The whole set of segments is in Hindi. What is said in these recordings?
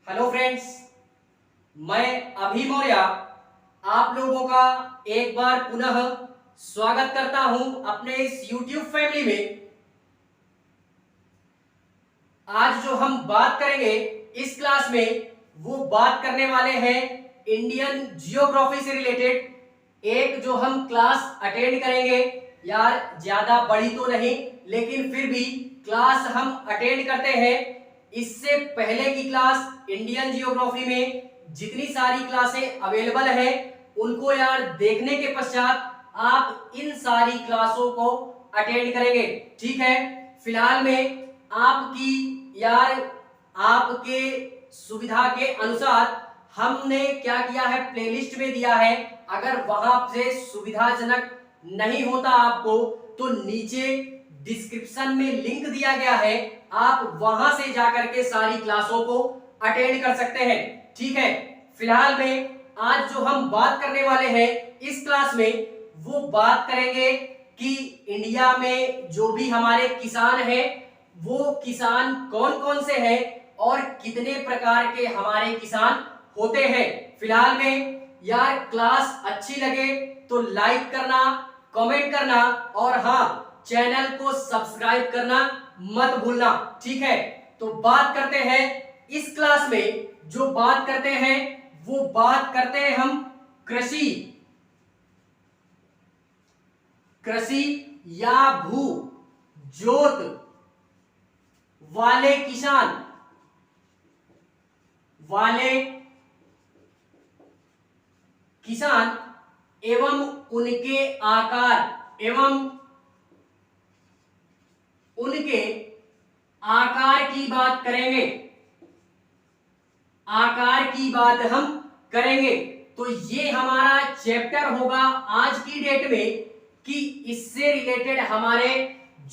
हेलो फ्रेंड्स, मैं अभी मौर्य आप लोगों का एक बार पुनः स्वागत करता हूं अपने इस YouTube फैमिली में। आज जो हम बात करेंगे इस क्लास में वो बात करने वाले हैं इंडियन जियोग्राफी से रिलेटेड एक जो हम क्लास अटेंड करेंगे। यार ज्यादा बड़ी तो नहीं, लेकिन फिर भी क्लास हम अटेंड करते हैं। इससे पहले की क्लास इंडियन जियोग्राफी में जितनी सारी क्लासें अवेलेबल हैं उनको यार देखने के पश्चात आप इन सारी क्लासों को अटेंड करेंगे। ठीक है, फिलहाल में आपकी यार आपके सुविधा के अनुसार हमने क्या किया है, प्लेलिस्ट में दिया है। अगर वहां से सुविधाजनक नहीं होता आपको तो नीचे डिस्क्रिप्शन में लिंक दिया गया है, आप वहां से जाकर के सारी क्लासों को अटेंड कर सकते हैं। ठीक है, फिलहाल में आज जो हम बात करने वाले हैं इस क्लास में वो बात करेंगे कि इंडिया में जो भी हमारे किसान हैं वो किसान कौन कौन से हैं और कितने प्रकार के हमारे किसान होते हैं। फिलहाल में यार क्लास अच्छी लगे तो लाइक करना, कमेंट करना और हाँ, चैनल को सब्सक्राइब करना मत भूलना। ठीक है, तो बात करते हैं इस क्लास में जो बात करते हैं वो बात करते हैं हम कृषि या भू जोत वाले किसान एवं उनके आकार की बात करेंगे। आकार की बात हम करेंगे तो ये हमारा चैप्टर होगा आज की डेट में कि इससे रिलेटेड हमारे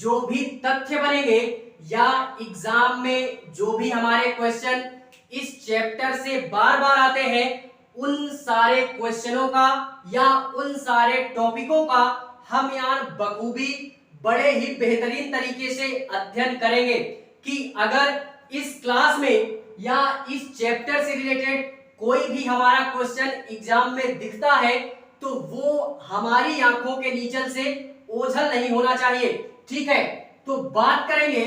जो भी तथ्य बनेंगे या एग्जाम में जो भी हमारे क्वेश्चन इस चैप्टर से बार बार आते हैं उन सारे क्वेश्चनों का या उन सारे टॉपिकों का हम यार बखूबी बड़े ही बेहतरीन तरीके से अध्ययन करेंगे कि अगर इस क्लास में या इस चैप्टर से रिलेटेड कोई भी हमारा क्वेश्चन एग्जाम में दिखता है तो वो हमारी आंखों के नीचल से ओझल नहीं होना चाहिए। ठीक है, तो बात करेंगे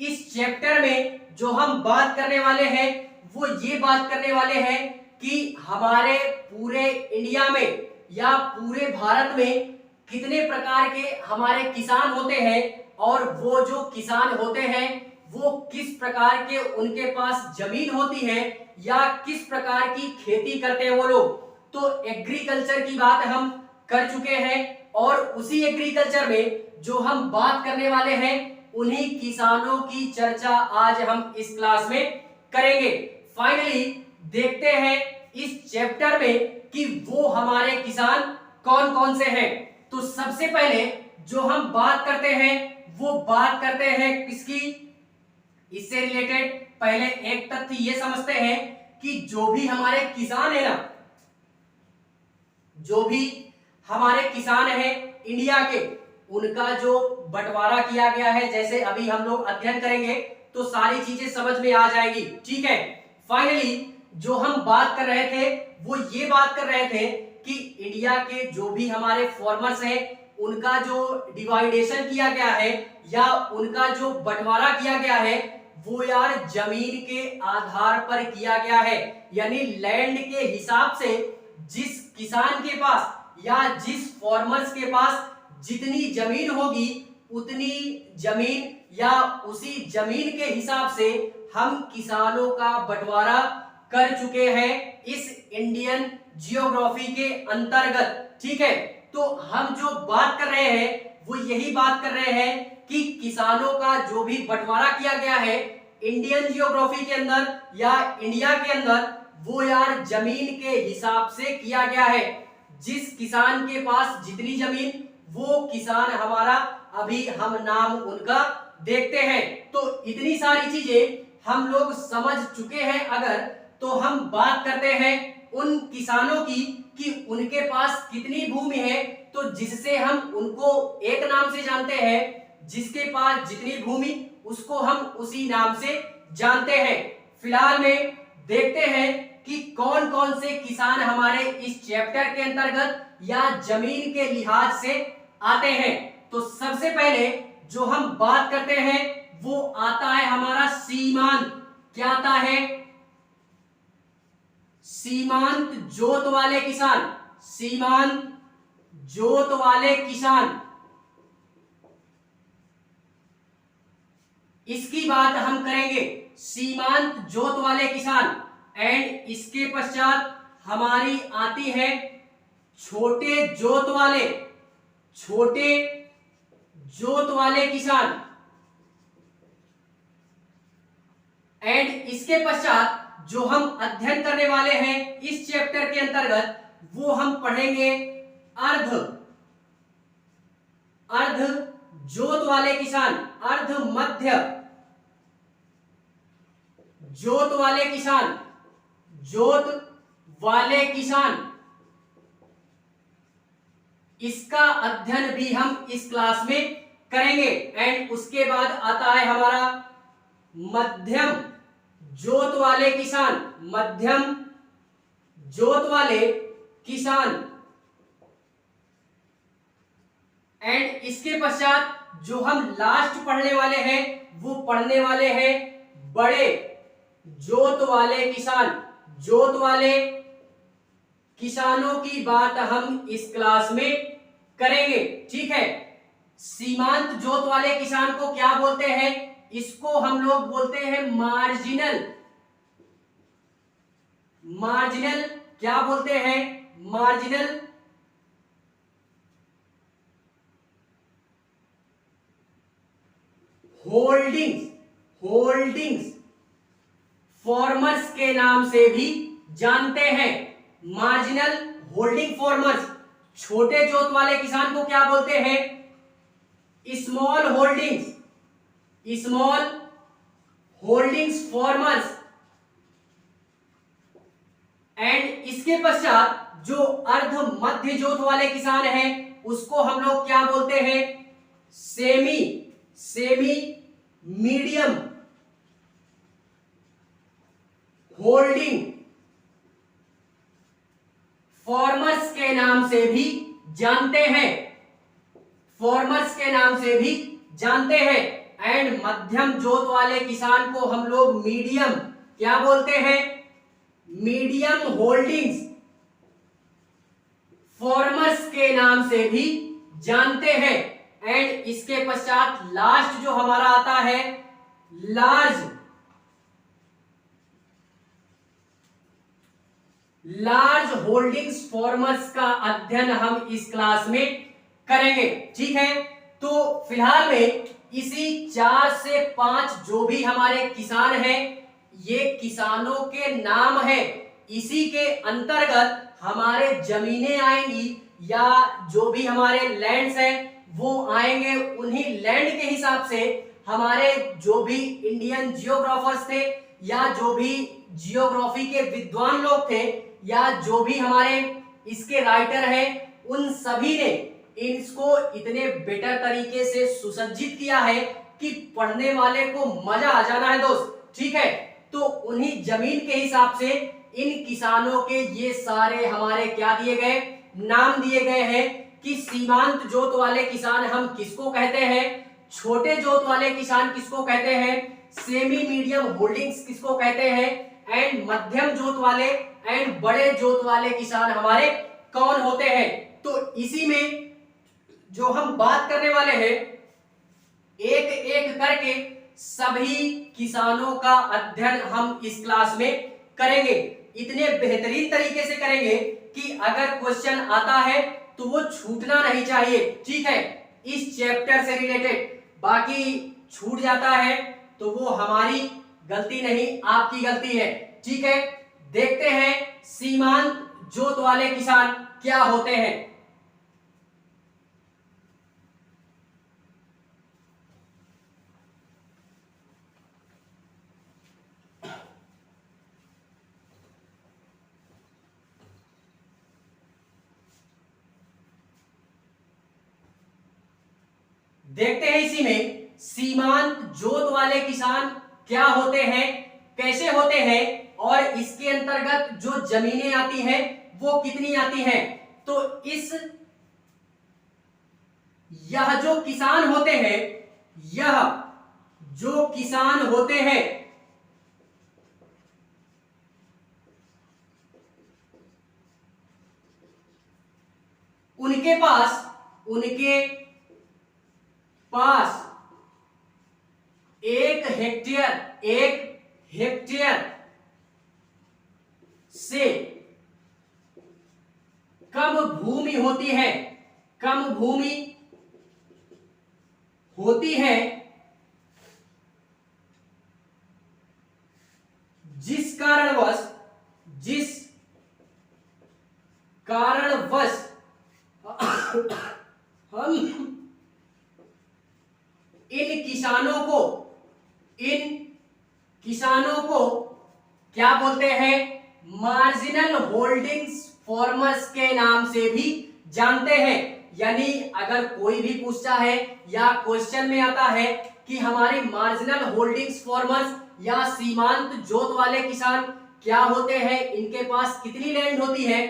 इस चैप्टर में जो हम बात करने वाले हैं वो ये बात करने वाले हैं कि हमारे पूरे इंडिया में या पूरे भारत में कितने प्रकार के हमारे किसान होते हैं और वो जो किसान होते हैं वो किस प्रकार के उनके पास जमीन होती है या किस प्रकार की खेती करते हैं वो लोग। तो एग्रीकल्चर की बात हम कर चुके हैं और उसी एग्रीकल्चर में जो हम बात करने वाले हैं उन्हीं किसानों की चर्चा आज हम इस क्लास में करेंगे। फाइनली देखते हैं इस चैप्टर में कि वो हमारे किसान कौन कौन से हैं। तो सबसे पहले जो हम बात करते हैं वो बात करते हैं किसकी, इससे रिलेटेड पहले एक तथ्य ये समझते हैं कि जो भी हमारे किसान है ना, जो भी हमारे किसान हैं इंडिया के, उनका जो बंटवारा किया गया है, जैसे अभी हम लोग अध्ययन करेंगे तो सारी चीजें समझ में आ जाएगी। ठीक है, फाइनली जो हम बात कर रहे थे वो ये बात कर रहे थे कि इंडिया के जो भी हमारे फार्मर्स हैं उनका जो डिवाइडेशन किया गया है या उनका जो बंटवारा किया गया है वो यार जमीन के आधार पर किया गया है। यानी लैंड के हिसाब से जिस किसान के पास या जिस फार्मर्स के पास जितनी जमीन होगी उतनी जमीन या उसी जमीन के हिसाब से हम किसानों का बंटवारा कर चुके हैं इस इंडियन जियोग्राफी के अंतर्गत। ठीक है, तो हम जो बात कर रहे हैं वो यही बात कर रहे हैं कि किसानों का जो भी बंटवारा किया गया है इंडियन जियोग्राफी के अंदर या इंडिया के अंदर वो यार जमीन के हिसाब से किया गया है। जिस किसान के पास जितनी जमीन वो किसान हमारा, अभी हम नाम उनका देखते हैं। तो इतनी सारी चीजें हम लोग समझ चुके हैं अगर, तो हम बात करते हैं उन किसानों की कि उनके पास कितनी भूमि है, तो जिससे हम उनको एक नाम से जानते हैं, जिसके पास जितनी भूमि उसको हम उसी नाम से जानते हैं। फिलहाल में देखते हैं कि कौन कौन से किसान हमारे इस चैप्टर के अंतर्गत या जमीन के लिहाज से आते हैं। तो सबसे पहले जो हम बात करते हैं वो आता है हमारा सीमांत। क्या आता है? सीमांत जोत वाले किसान। सीमांत जोत वाले किसान, इसकी बात हम करेंगे। सीमांत जोत वाले किसान। एंड इसके पश्चात हमारी आती है छोटे जोत वाले, छोटे जोत वाले किसान। एंड इसके पश्चात जो हम अध्ययन करने वाले हैं इस चैप्टर के अंतर्गत वो हम पढ़ेंगे अर्ध जोत वाले किसान, अर्ध मध्य जोत वाले किसान, जोत वाले किसान। इसका अध्ययन भी हम इस क्लास में करेंगे। एंड उसके बाद आता है हमारा मध्यम जोत वाले किसान, मध्यम जोत वाले किसान। एंड इसके पश्चात जो हम लास्ट पढ़ने वाले हैं वो पढ़ने वाले हैं बड़े जोत वाले किसान। जोत वाले किसानों की बात हम इस क्लास में करेंगे, ठीक है। सीमांत जोत वाले किसान को क्या बोलते हैं? इसको हम लोग बोलते हैं मार्जिनल। मार्जिनल क्या बोलते हैं? मार्जिनल। होल्डिंग्स फॉर्मर्स के नाम से भी जानते हैं। Marginal holding formers. छोटे जोत वाले किसान को क्या बोलते हैं? Small holdings formers. एंड इसके पश्चात जो अर्ध मध्य जोत वाले किसान हैं उसको हम लोग क्या बोलते हैं? सेमी मीडियम होल्डिंग फॉर्मर्स के नाम से भी जानते हैं। फॉर्मर्स के नाम से भी जानते हैं। एंड मध्यम जोत वाले किसान को हम लोग मीडियम क्या बोलते हैं? मीडियम होल्डिंग्स फॉर्मर्स के नाम से भी जानते हैं। एंड इसके पश्चात लास्ट जो हमारा आता है लार्ज होल्डिंग्स फॉर्मर्स का अध्ययन हम इस क्लास में करेंगे, ठीक है। तो फिलहाल में इसी 4 से 5 जो भी हमारे किसान हैं ये किसानों के नाम है। इसी के अंतर्गत हमारे जमीनें आएंगी या जो भी हमारे लैंड्स हैं वो आएंगे। उन्हीं लैंड के हिसाब से हमारे जो भी इंडियन जियोग्राफर्स थे या जो भी जियोग्राफी के विद्वान लोग थे या जो भी हमारे इसके राइटर हैं उन सभी ने इसको इतने बेटर तरीके से सुसज्जित किया है कि पढ़ने वाले को मजा आ जाना है दोस्त, ठीक है। तो उन्हीं जमीन के हिसाब से इन किसानों के ये सारे हमारे क्या दिए गए? नाम दिए गए हैं कि सीमांत जोत वाले किसान हम किसको कहते हैं, छोटे जोत वाले किसान किसको कहते हैं, सेमी मीडियम होल्डिंग्स किसको कहते हैं, एंड मध्यम जोत वाले एंड बड़े जोत वाले किसान हमारे कौन होते हैं। तो इसी में जो हम बात करने वाले हैं एक एक करके सभी किसानों का अध्ययन हम इस क्लास में करेंगे। इतने बेहतरीन तरीके से करेंगे कि अगर क्वेश्चन आता है तो वो छूटना नहीं चाहिए, ठीक है। इस चैप्टर से रिलेटेड बाकी छूट जाता है तो वो हमारी गलती नहीं, आपकी गलती है, ठीक है। देखते हैं सीमांत जोत वाले किसान क्या होते हैं। देखते हैं इसी में सीमांत जोत वाले किसान क्या होते हैं, कैसे होते हैं और इसके अंतर्गत जो जमीनें आती हैं वो कितनी आती हैं। तो यह जो किसान होते हैं, यह जो किसान होते हैं उनके पास एक हेक्टेयर से कम भूमि होती है, जिस कारणवश हम इन किसानों को क्या बोलते हैं, मार्जिनल होल्डिंग्स फार्मर्स के नाम से भी जानते हैं। यानी अगर कोई भी पूछता है या क्वेश्चन में आता है कि हमारे मार्जिनल होल्डिंग्स फार्मर्स या सीमांत जोत वाले किसान क्या होते हैं, इनके पास कितनी लैंड होती है,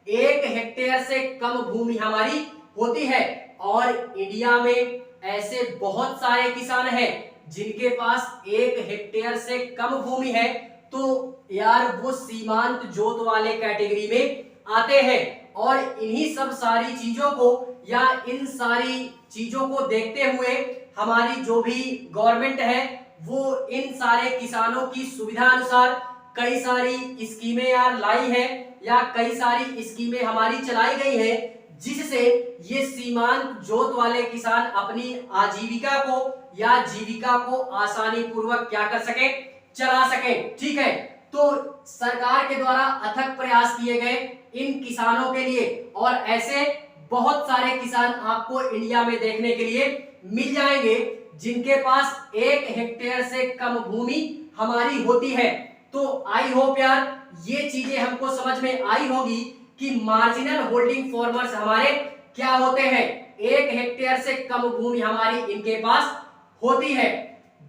1 हेक्टेयर से कम भूमि हमारी होती है। और इंडिया में ऐसे बहुत सारे किसान हैं जिनके पास 1 हेक्टेयर से कम भूमि है, तो यार वो सीमांत जोत वाले कैटेगरी में आते हैं। और इन्हीं सब सारी चीजों को या इन सारी चीजों को देखते हुए हमारी जो भी गवर्नमेंट है वो इन सारे किसानों की सुविधा अनुसार कई सारी स्कीमें यार लाई है या कई सारी स्कीमें हमारी चलाई गई है, जिससे ये सीमांत जोत वाले किसान अपनी आजीविका को या जीविका को आसानी पूर्वक क्या कर सके, चला सके। ठीक है, तो सरकार के द्वारा अथक प्रयास किए गए इन किसानों के लिए, और ऐसे बहुत सारे किसान आपको इंडिया में देखने के लिए मिल जाएंगे जिनके पास 1 हेक्टेयर से कम भूमि हमारी होती है। तो आई होप यार ये चीजें हमको समझ में आई होगी कि मार्जिनल होल्डिंग फार्मर्स हमारे क्या होते हैं, 1 हेक्टेयर से कम भूमि हमारी इनके पास होती है।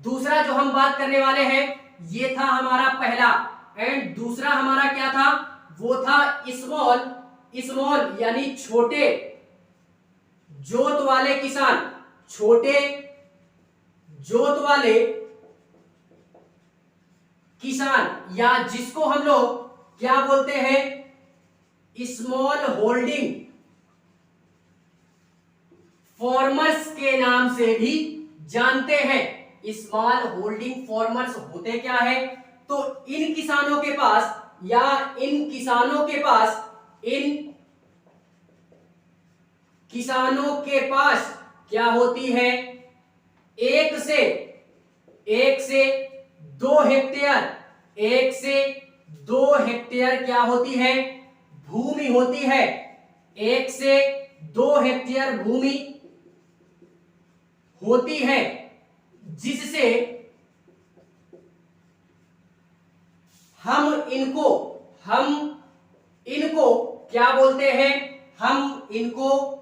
दूसरा जो हम बात करने वाले हैं ये था हमारा पहला, एंड दूसरा हमारा क्या था, वो था स्मॉल यानी छोटे जोत वाले किसान, छोटे जोत वाले किसान, या जिसको हम लोग क्या बोलते हैं, स्मॉल होल्डिंग फार्मर्स के नाम से भी जानते हैं। स्मॉल होल्डिंग फार्मर्स होते क्या है, तो इन किसानों के पास इन किसानों के पास क्या होती है, 1 से 2 हेक्टेयर क्या होती है, भूमि होती है। 1 से 2 हेक्टेयर भूमि होती है, जिससे हम इनको क्या बोलते हैं, हम इनको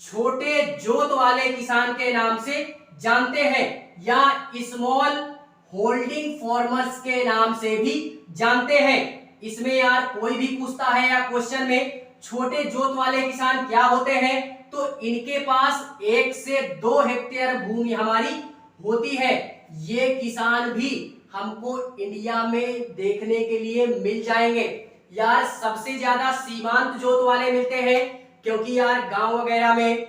छोटे जोत वाले किसान के नाम से जानते हैं या स्मॉल होल्डिंग फार्मर्स के नाम से भी जानते हैं। इसमें यार कोई भी पूछता है या क्वेश्चन में छोटे जोत वाले किसान क्या होते हैं, तो इनके पास 1 से 2 हेक्टेयर भूमि हमारी होती है। ये किसान भी हमको इंडिया में देखने के लिए मिल जाएंगे। यार सबसे ज्यादा सीमांत जोत वाले मिलते हैं, क्योंकि यार गांव वगैरह में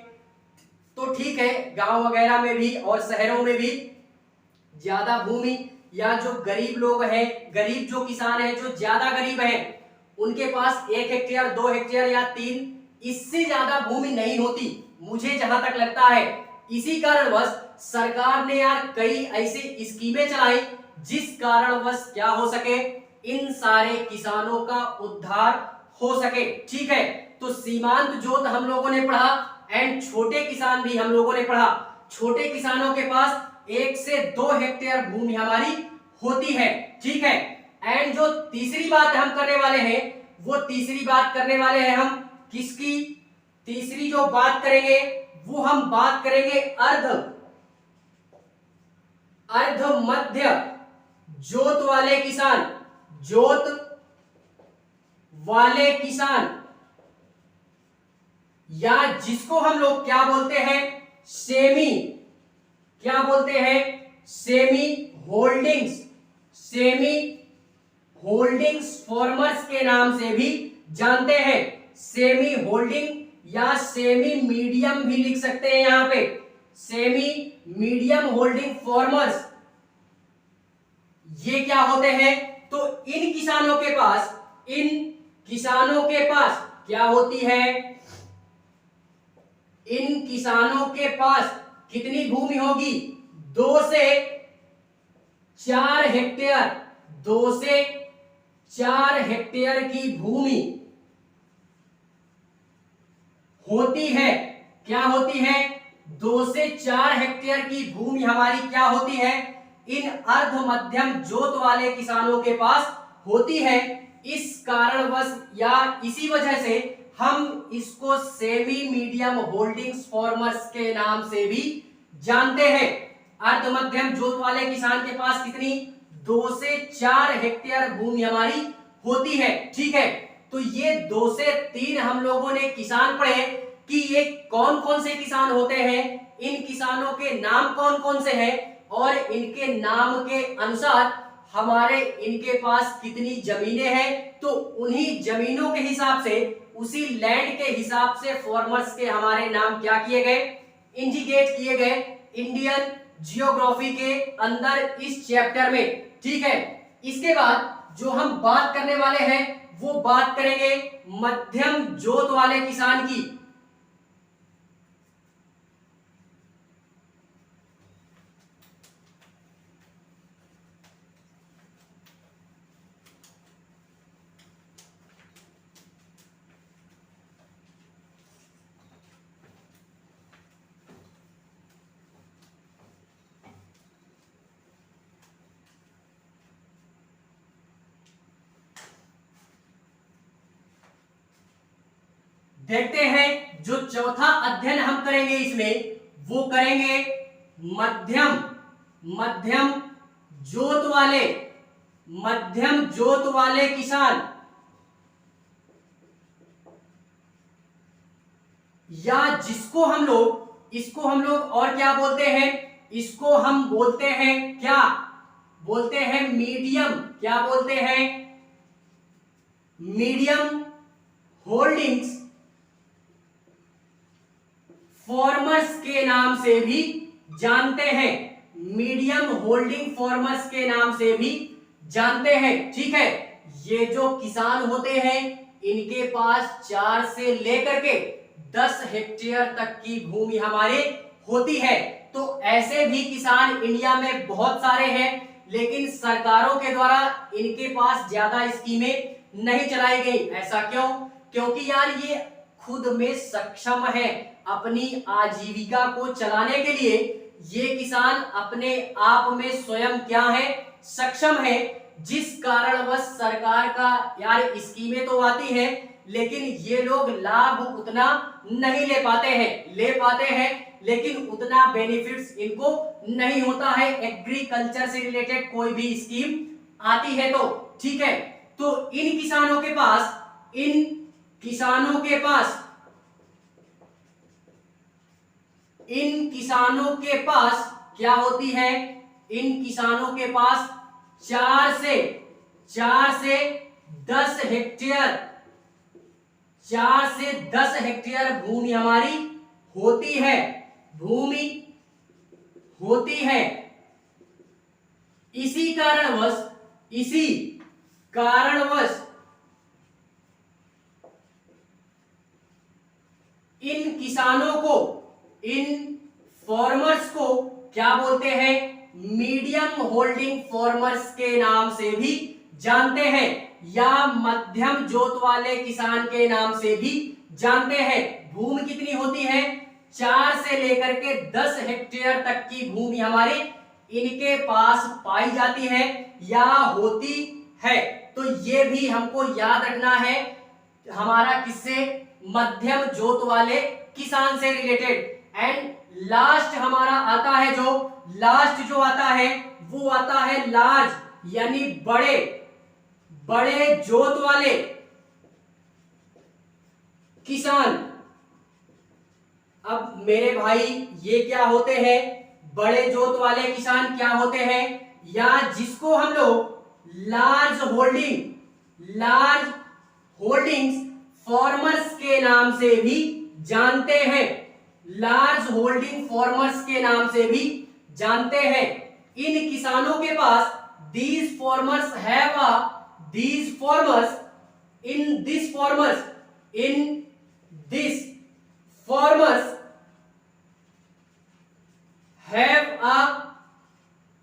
तो ठीक है, गांव वगैरह में भी और शहरों में भी ज्यादा भूमि, या जो गरीब लोग हैं, गरीब जो किसान हैं, जो ज्यादा गरीब हैं, उनके पास 1 हेक्टेयर 2 हेक्टेयर या 3 इससे ज्यादा भूमि नहीं होती, मुझे जहां तक लगता है। इसी कारणवश सरकार ने यार कई ऐसे स्कीमें चलाई जिस कारणवश क्या हो सके, इन सारे किसानों का उद्धार हो सके। ठीक है, तो सीमांत जोत हम लोगों ने पढ़ा एंड छोटे किसान भी हम लोगों ने पढ़ा। छोटे किसानों के पास 1 से 2 हेक्टेयर भूमि हमारी होती है। ठीक है, एंड जो तीसरी बात हम करने वाले हैं, वो तीसरी बात करने वाले हैं हम किसकी, तीसरी जो बात करेंगे वो हम बात करेंगे अर्ध मध्य जोत वाले किसान। जोत वाले किसान, या जिसको हम लोग क्या बोलते हैं, सेमी, क्या बोलते हैं, semi holdings, semi holdings farmers के नाम से भी जानते हैं। सेमी होल्डिंग या सेमी मीडियम भी लिख सकते हैं यहां पे, सेमी मीडियम होल्डिंग फार्मर्स, ये क्या होते हैं? तो इन किसानों के पास, इन किसानों के पास क्या होती है, इन किसानों के पास कितनी भूमि होगी? 2 से 4 हेक्टेयर, 2 से 4 हेक्टेयर की भूमि होती है। क्या होती है? 2 से 4 हेक्टेयर की भूमि हमारी क्या होती है? इन अर्ध मध्यम जोत वाले किसानों के पास होती है। इस कारणवश या इसी वजह से हम इसको सेमी मीडियम होल्डिंग्स फार्मर्स के नाम से भी जानते हैं। अर्ध मध्यम जोत वाले किसान के पास कितनी? 2 से 4 हेक्टेयर भूमि हमारी होती है। ठीक है, तो ये 2 से 3 हम लोगों ने किसान पढ़े कि ये कौन कौन से किसान होते हैं, इन किसानों के नाम कौन कौन से हैं, और इनके नाम के अनुसार हमारे इनके पास कितनी जमीनें हैं। तो उन्हीं जमीनों के हिसाब से, उसी लैंड के हिसाब से फार्मर्स के हमारे नाम क्या किए गए, इंडिकेट किए गए इंडियन जियोग्राफी के अंदर इस चैप्टर में। ठीक है, इसके बाद जो हम बात करने वाले हैं वो बात करेंगे मध्यम जोत वाले किसान की। देखते हैं जो चौथा अध्ययन हम करेंगे इसमें, वो करेंगे मध्यम मध्यम जोत वाले, मध्यम जोत वाले किसान, या जिसको हम लोग, इसको हम लोग और क्या बोलते हैं, इसको हम बोलते हैं, क्या बोलते हैं, मीडियम, क्या बोलते हैं, मीडियम होल्डिंग्स फार्मर्स के नाम से भी जानते हैं। मीडियम होल्डिंग फार्मर्स के नाम से भी जानते हैं। ठीक है, ये जो किसान होते हैं इनके पास 4 से लेकर के 10 हेक्टेयर तक की भूमि हमारे होती है। तो ऐसे भी किसान इंडिया में बहुत सारे हैं, लेकिन सरकारों के द्वारा इनके पास ज्यादा स्कीमें नहीं चलाई गई। ऐसा क्यों? क्योंकि यार ये खुद में सक्षम है, अपनी आजीविका को चलाने के लिए ये किसान अपने आप में स्वयं क्या है, सक्षम है। जिस कारणवश सरकार का यार स्कीमें तो आती है, लेकिन ये लोग लाभ उतना नहीं ले पाते हैं, ले पाते हैं लेकिन उतना बेनिफिट्स इनको नहीं होता है एग्रीकल्चर से रिलेटेड कोई भी स्कीम आती है तो। ठीक है, तो इन किसानों के पास, इन किसानों के पास, इन किसानों के पास क्या होती है, इन किसानों के पास 4 से 10 हेक्टेयर, 4 से 10 हेक्टेयर भूमि हमारी होती है, भूमि होती है। इसी कारणवश इन किसानों को, इन फार्मर्स को क्या बोलते हैं, मीडियम होल्डिंग फार्मर्स के नाम से भी जानते हैं, या मध्यम जोत वाले किसान के नाम से भी जानते हैं। भूमि कितनी होती है? 4 से लेकर के 10 हेक्टेयर तक की भूमि हमारे इनके पास पाई जाती है या होती है। तो ये भी हमको याद रखना है, हमारा किससे, मध्यम जोत वाले किसान से रिलेटेड। एंड लास्ट हमारा आता है, जो लास्ट जो आता है वो आता है लार्ज, यानी बड़े, बड़े जोत वाले किसान। अब मेरे भाई ये क्या होते हैं? बड़े जोत वाले किसान क्या होते हैं? या जिसको हम लोग लार्ज होल्डिंग्स फार्मर्स के नाम से भी जानते हैं। लार्ज होल्डिंग फार्मर्स के नाम से भी जानते हैं। इन किसानों के पास these farmers have a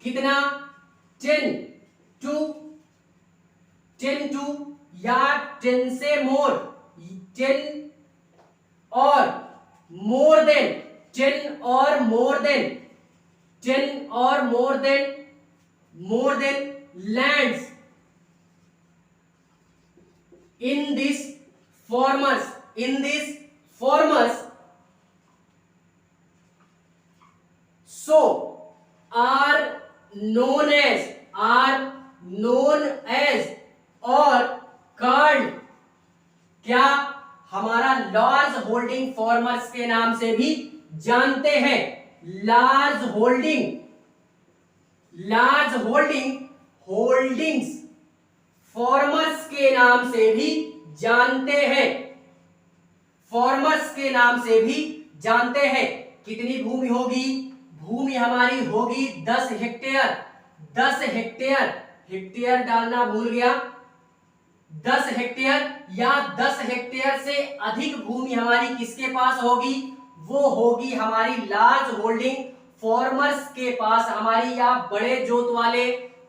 कितना 10 to या 10 से मोर 10 और मोर देन 10 और more than lands in these farmers so are known as और called क्या हमारा लार्ज होल्डिंग फार्मर्स के नाम से भी जानते हैं। लार्ज होल्डिंग्स फार्मर्स के नाम से भी जानते हैं। फार्मर्स के नाम से भी जानते हैं। कितनी भूमि होगी? भूमि हमारी होगी 10 हेक्टेयर। 10 हेक्टेयर, हेक्टेयर डालना भूल गया। 10 हेक्टेयर या 10 हेक्टेयर से अधिक भूमि हमारी किसके पास होगी? वो होगी हमारी लार्ज होल्डिंग फार्मर्स के पास। हमारी या बड़े जोत वाले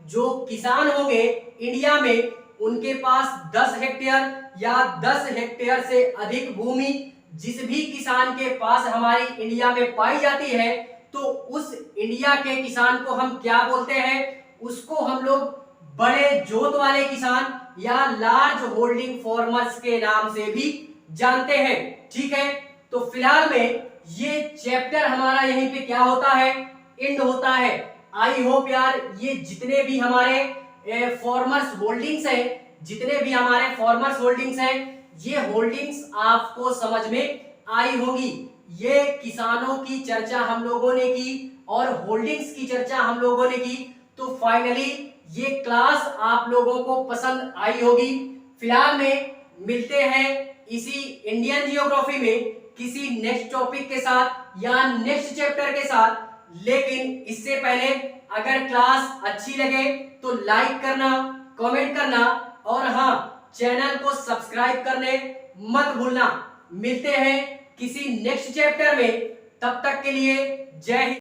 जो किसान होंगे इंडिया में, उनके पास 10 हेक्टेयर या 10 हेक्टेयर से अधिक भूमि जिस भी किसान के पास हमारी इंडिया में पाई जाती है, तो उस इंडिया के किसान को हम क्या बोलते हैं? उसको हम लोग बड़े जोत वाले किसान या लार्ज होल्डिंग फार्मर्स के नाम से भी जानते हैं। ठीक है, तो फिलहाल में ये चैप्टर हमारा यहीं पे क्या होता है? एंड होता है। आई होप यार ये जितने भी हमारे फार्मर्स होल्डिंग्स हैं, ये होल्डिंग्स आपको समझ में आई होगी। ये किसानों की चर्चा हम लोगों ने की और होल्डिंग्स की चर्चा हम लोगों ने की, तो फाइनली ये क्लास आप लोगों को पसंद आई होगी। फिलहाल में मिलते हैं इसी इंडियन जियोग्राफी में किसी नेक्स्ट टॉपिक के साथ या नेक्स्ट चैप्टर के साथ। लेकिन इससे पहले अगर क्लास अच्छी लगे तो लाइक करना, कमेंट करना और हाँ, चैनल को सब्सक्राइब करने मत भूलना। मिलते हैं किसी नेक्स्ट चैप्टर में, तब तक के लिए जय हिंद।